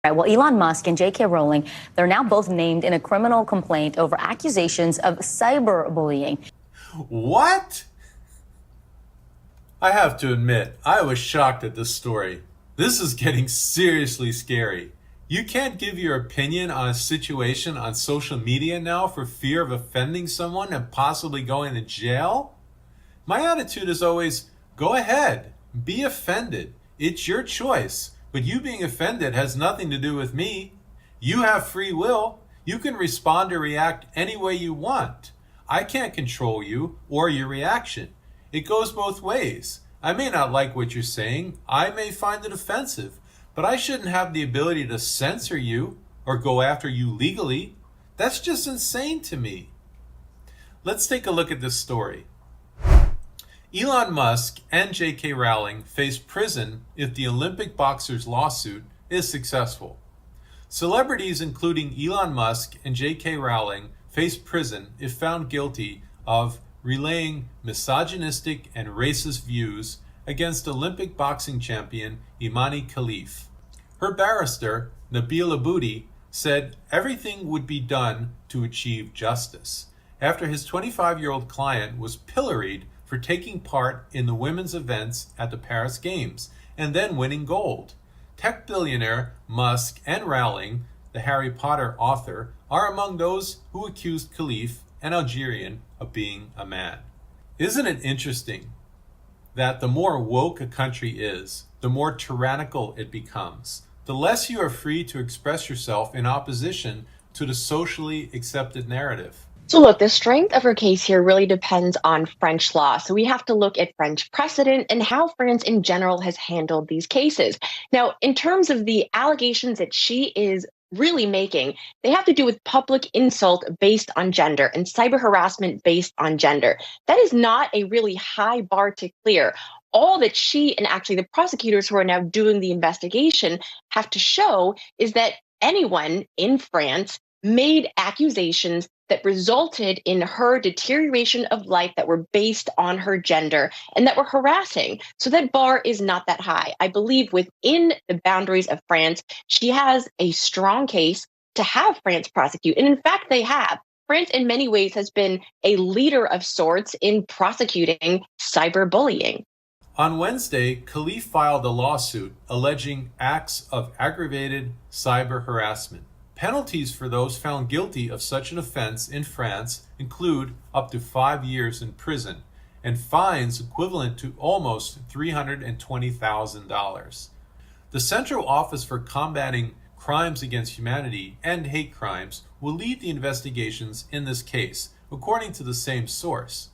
Right, well, Elon Musk and J.K. Rowling, they're now both named in a criminal complaint over accusations of cyberbullying. What? I have to admit, I was shocked at this story. This is getting seriously scary. You can't give your opinion on a situation on social media now for fear of offending someone and possibly going to jail? My attitude is always, go ahead, be offended. It's your choice. But you being offended has nothing to do with me. You have free will. You can respond or react any way you want. I can't control you or your reaction. It goes both ways. I may not like what you're saying. I may find it offensive. But I shouldn't have the ability to censor you or go after you legally. That's just insane to me. Let's take a look at this story. Elon Musk and J.K. Rowling face prison if the Olympic boxer's lawsuit is successful. Celebrities including Elon Musk and J.K. Rowling face prison if found guilty of relaying misogynistic and racist views against Olympic boxing champion Imane Khelif. Her barrister, Nabila Boudy, said everything would be done to achieve justice after his 25-year-old client was pilloried for taking part in the women's events at the Paris Games and then winning gold. Tech billionaire Musk and Rowling, the Harry Potter author, are among those who accused Khelif, an Algerian, of being a man. Isn't it interesting that the more woke a country is, the more tyrannical it becomes? The less you are free to express yourself in opposition to the socially accepted narrative. So look, the strength of her case here really depends on French law. So we have to look at French precedent and how France in general has handled these cases. Now, in terms of the allegations that she is really making, they have to do with public insult based on gender and cyber harassment based on gender. That is not a really high bar to clear. All that she and actually the prosecutors who are now doing the investigation have to show is that anyone in France made accusations that resulted in her deterioration of life that were based on her gender and that were harassing. So that bar is not that high. I believe within the boundaries of France, she has a strong case to have France prosecute. And in fact, they have. France, in many ways, has been a leader of sorts in prosecuting cyberbullying. On Wednesday, Khelif filed a lawsuit alleging acts of aggravated cyber harassment. Penalties for those found guilty of such an offense in France include up to 5 years in prison and fines equivalent to almost $320,000. The Central Office for Combating Crimes Against Humanity and Hate Crimes will lead the investigations in this case, according to the same source.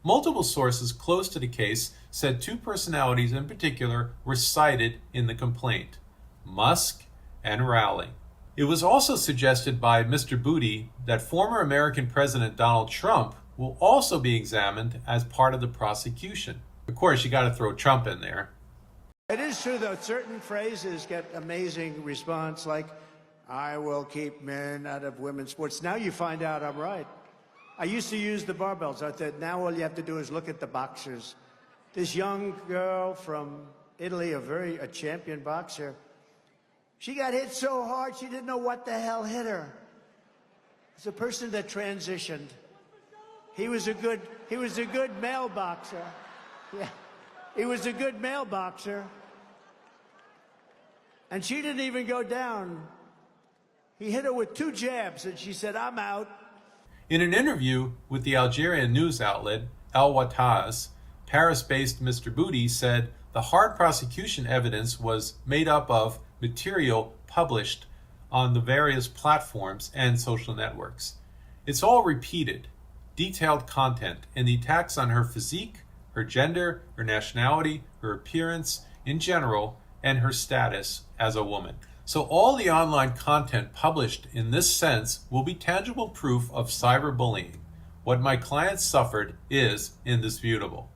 Multiple sources close to the case said two personalities in particular were cited in the complaint: Musk and Rowling. It was also suggested by Mr. Boudy that former American President Donald Trump will also be examined as part of the prosecution. Of course, you got to throw Trump in there. It is true, though, certain phrases get amazing response, like, I will keep men out of women's sports. Now you find out I'm right. I used to use the barbells. I thought, now all you have to do is look at the boxers. This young girl from Italy, a champion boxer, she got hit so hard she didn't know what the hell hit her. It's a person that transitioned. He was a good male boxer. Yeah, he was a good male boxer. And she didn't even go down. He hit her with 2 jabs, and she said, I'm out. In an interview with the Algerian news outlet El Wataz, Paris-based Mr. Boudy said the hard prosecution evidence was made up of material published on the various platforms and social networks. It's all repeated, detailed content, and the attacks on her physique, her gender, her nationality, her appearance in general, and her status as a woman. So all the online content published in this sense will be tangible proof of cyberbullying. What my client suffered is indisputable.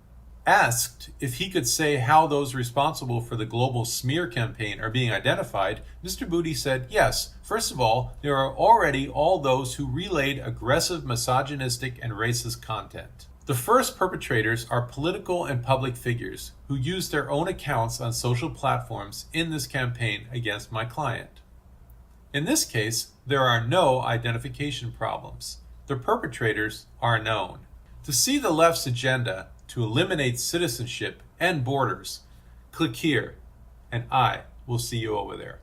Asked if he could say how those responsible for the global smear campaign are being identified, Mr. Boudy said, yes, first of all, there are already all those who relayed aggressive, misogynistic, and racist content. The first perpetrators are political and public figures who used their own accounts on social platforms in this campaign against my client. In this case, there are no identification problems. The perpetrators are known. To see the left's agenda to eliminate citizenship and borders, click here, and I will see you over there.